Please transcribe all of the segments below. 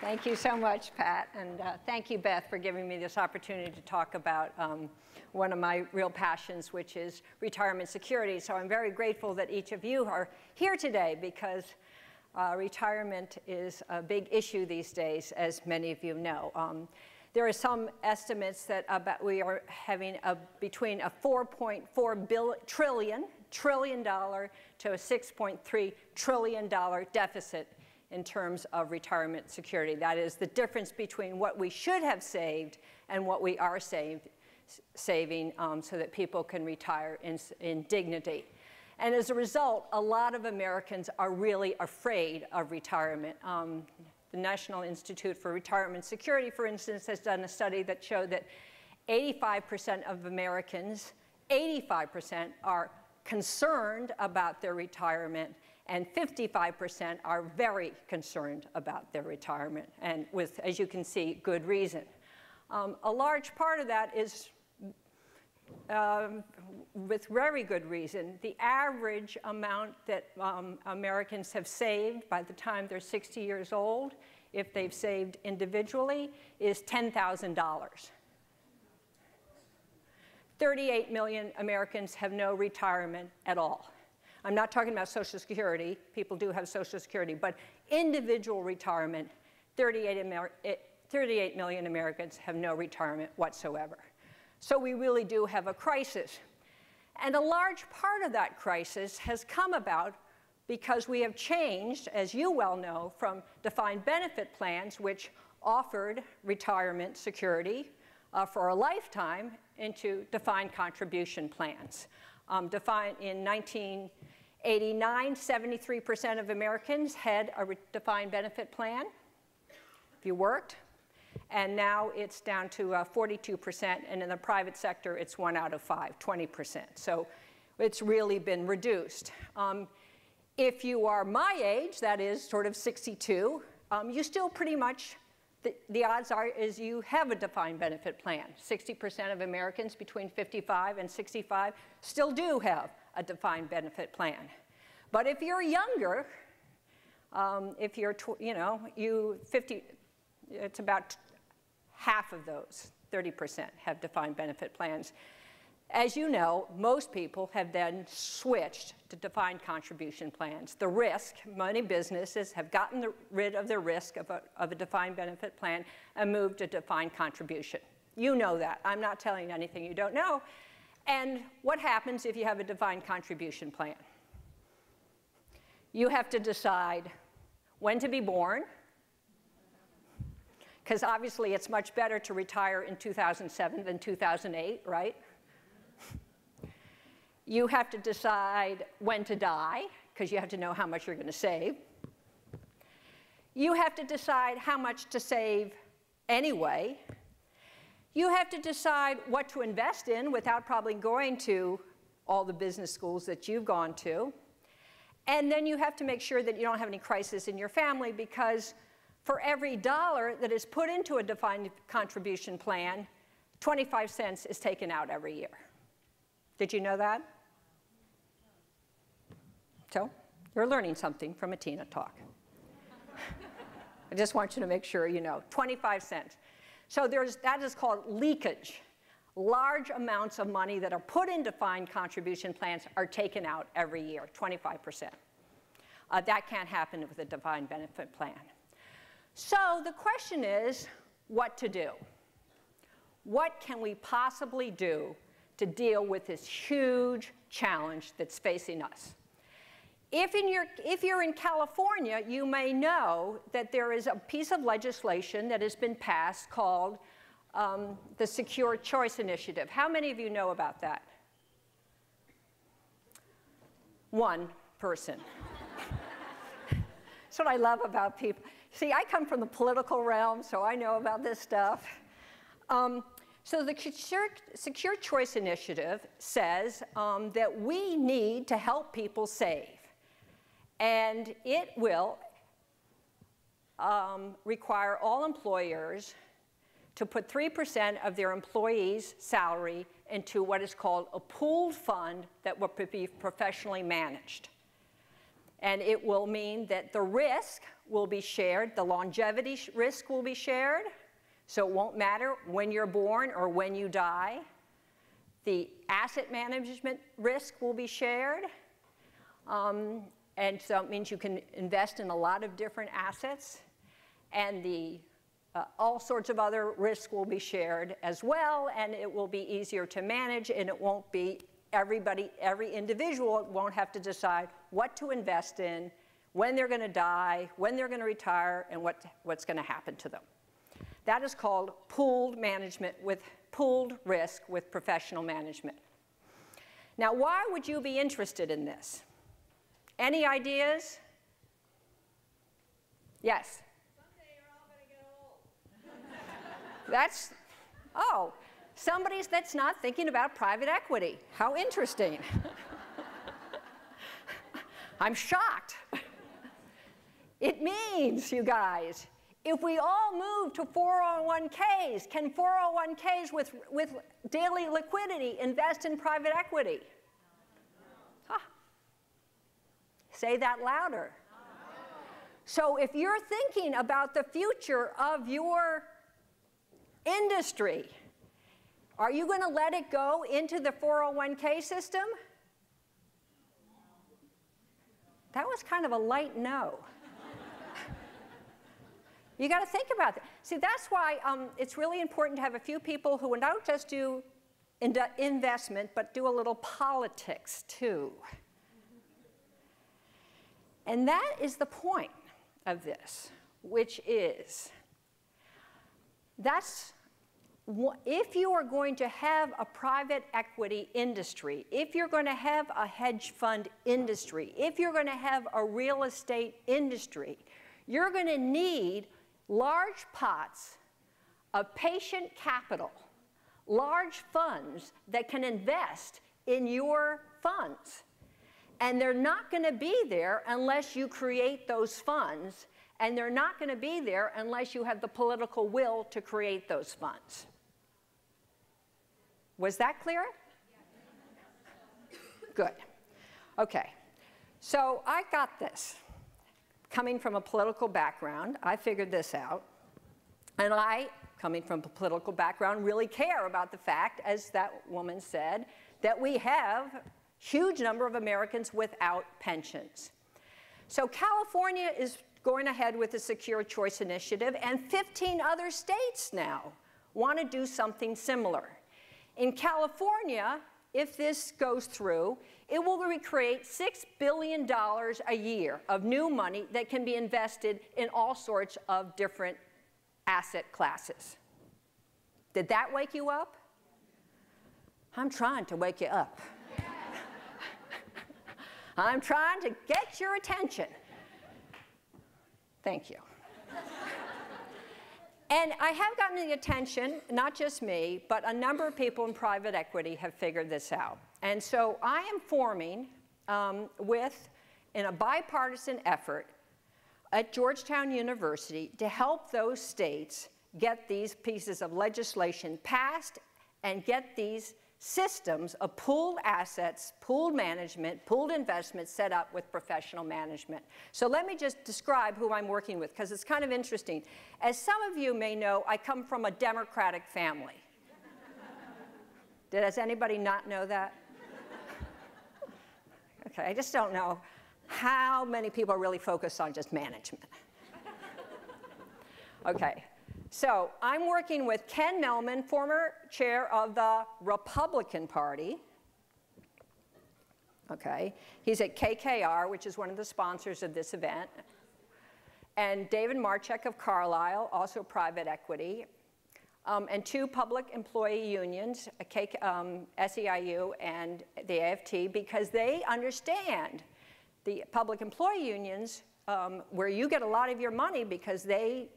Thank you so much, Pat. And thank you, Beth, for giving me this opportunity to talk about one of my real passions, which is retirement security. So I'm very grateful that each of you are here today because retirement is a big issue these days, as many of you know. There are some estimates that we are having between a $4.4 trillion to a $6.3 trillion deficit in terms of retirement security. That is the difference between what we should have saved and what we are saving so that people can retire in dignity. And as a result, a lot of Americans are really afraid of retirement. The National Institute for Retirement Security, for instance, has done a study that showed that 85% of Americans, 85% are concerned about their retirement, and 55% are very concerned about their retirement, and with, as you can see, good reason. A large part of that is with very good reason. The average amount that Americans have saved by the time they're 60 years old, if they've saved individually, is $10,000. 38 million Americans have no retirement at all. I'm not talking about Social Security. People do have Social Security, but individual retirement, 38 million Americans have no retirement whatsoever. So we really do have a crisis. And a large part of that crisis has come about because we have changed, as you well know, from defined benefit plans, which offered retirement security for a lifetime, into defined contribution plans. In 1989, 73% of Americans had a defined benefit plan if you worked. And now it's down to 42%, and in the private sector, it's 1 out of 5, 20%. So it's really been reduced. If you are my age, that is sort of 62, you still pretty much, the odds are is you have a defined benefit plan. 60% of Americans between 55 and 65 still do have a defined benefit plan. But if you're younger, if you're, it's about half of those, 30%, have defined benefit plans. As you know, most people have then switched to defined contribution plans. The risk, many businesses have gotten rid of the risk of a defined benefit plan and moved to defined contribution. You know that. I'm not telling you anything you don't know. And what happens if you have a defined contribution plan? You have to decide when to be born, because obviously it's much better to retire in 2007 than 2008, right? You have to decide when to die, because you have to know how much you're going to save. You have to decide how much to save anyway. You have to decide what to invest in without probably going to all the business schools that you've gone to. And then you have to make sure that you don't have any crisis in your family, because for every dollar that is put into a defined contribution plan, 25 cents is taken out every year. Did you know that? So you're learning something from a Tina talk. I just want you to make sure you know, 25 cents. So that is called leakage. Large amounts of money that are put in defined contribution plans are taken out every year, 25%. That can't happen with a defined benefit plan. So the question is, what to do? What can we possibly do to deal with this huge challenge that's facing us? If you're in California, you may know that there is a piece of legislation that has been passed called the Secure Choice Initiative. How many of you know about that? One person. That's what I love about people. See, I come from the political realm, so I know about this stuff. So the Secure Choice Initiative says that we need to help people save. And it will require all employers to put 3% of their employees' salary into what is called a pooled fund that will be professionally managed. And it will mean that the risk will be shared, the longevity risk will be shared, so it won't matter when you're born or when you die. The asset management risk will be shared, and so it means you can invest in a lot of different assets, and the all sorts of other risks will be shared as well, and it will be easier to manage, and it won't be every individual won't have to decide what to invest in, when they're going to die, when they're going to retire, and what's going to happen to them. That is called pooled management with pooled risk with professional management. Now, why would you be interested in this? Any ideas? Yes? Someday you're all going to get old. Somebody that's not thinking about private equity. How interesting. I'm shocked. It means, you guys, if we all move to 401ks, can 401ks with daily liquidity invest in private equity? Huh. Say that louder. So if you're thinking about the future of your industry, are you going to let it go into the 401k system? That was kind of a light no. You got to think about that. See, that's why it's really important to have a few people who don't just do investment, but do a little politics too. And that is the point of this, which is if you are going to have a private equity industry, if you're going to have a hedge fund industry, if you're going to have a real estate industry, you're going to need large pots of patient capital, large funds that can invest in your funds. And they're not going to be there unless you create those funds, and they're not going to be there unless you have the political will to create those funds. Was that clear? Good. Okay. So I got this. Coming from a political background, I figured this out. And I, coming from a political background, really care about the fact, as that woman said, that we have a huge number of Americans without pensions. So California is going ahead with the Secure Choice Initiative, and 15 other states now want to do something similar. In California, if this goes through, it will recreate $6 billion a year of new money that can be invested in all sorts of different asset classes. Did that wake you up? I'm trying to wake you up. I'm trying to get your attention. Thank you. And I have gotten the attention, not just me, but a number of people in private equity have figured this out. And so I am forming, in a bipartisan effort at Georgetown University, to help those states get these pieces of legislation passed and get these systems of pooled assets, pooled management, pooled investments set up with professional management. So let me just describe who I'm working with, because it's kind of interesting. As some of you may know, I come from a Democratic family. Does anybody not know that? Okay, I just don't know how many people are really focused on just management. Okay. So I'm working with Ken Mellman, former chair of the Republican Party. Okay. He's at KKR, which is one of the sponsors of this event. And David Marchek of Carlyle, also private equity. And two public employee unions, SEIU and the AFT, because they understand the public employee unions, where you get a lot of your money because they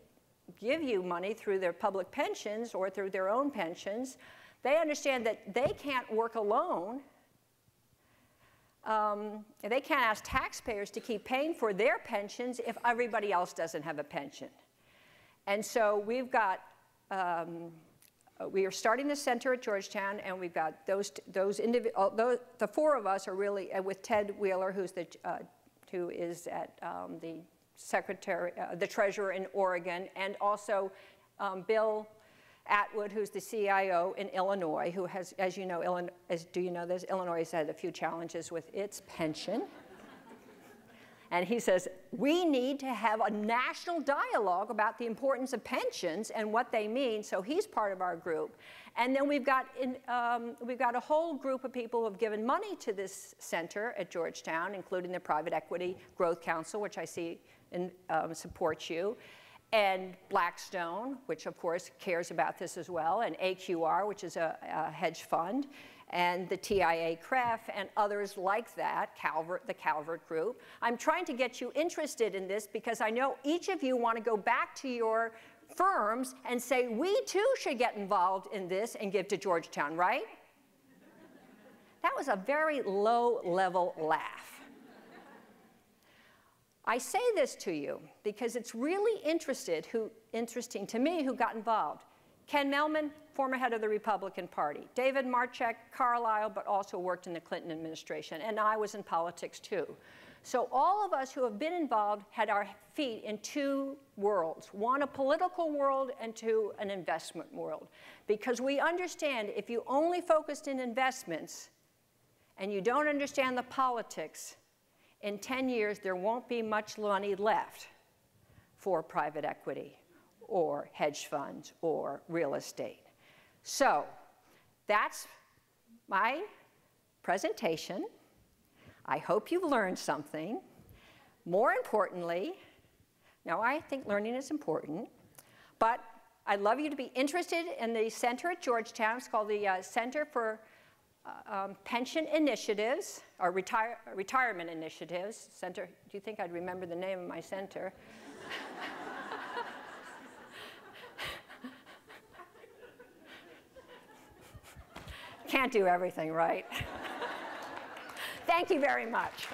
give you money through their public pensions or through their own pensions. They understand that they can't work alone. They can't ask taxpayers to keep paying for their pensions if everybody else doesn't have a pension. And so we've got, we are starting the center at Georgetown, and we've got the four of us are really, with Ted Wheeler, who's the who is at the treasurer in Oregon, and also Bill Atwood, who's the CIO in Illinois, who has, as you know, Illinois has had a few challenges with its pension. And he says, we need to have a national dialogue about the importance of pensions and what they mean, so he's part of our group. And then we've got a whole group of people who have given money to this center at Georgetown, including the Private Equity Growth Council, which I see supports you, and Blackstone, which of course cares about this as well, and AQR, which is a hedge fund, and the TIAA-CREF, and others like that, the Calvert Group. I'm trying to get you interested in this because I know each of you want to go back to your firms and say, we too should get involved in this and give to Georgetown, right? That was a very low-level laugh. I say this to you because it's really interesting to me who got involved. Ken Mehlman, former head of the Republican Party. David Marchek, Carlisle, but also worked in the Clinton administration. And I was in politics too. So all of us who have been involved had our feet in two worlds. One, a political world, and two, an investment world. Because we understand if you only focused in investments and you don't understand the politics, in 10 years there won't be much money left for private equity or hedge funds, or real estate. So that's my presentation. I hope you've learned something. More importantly, now I think learning is important, but I'd love you to be interested in the center at Georgetown. It's called the Center for Pension Initiatives, or Retirement Initiatives. Center, do you think I'd remember the name of my center? Can't do everything, right? Thank you very much.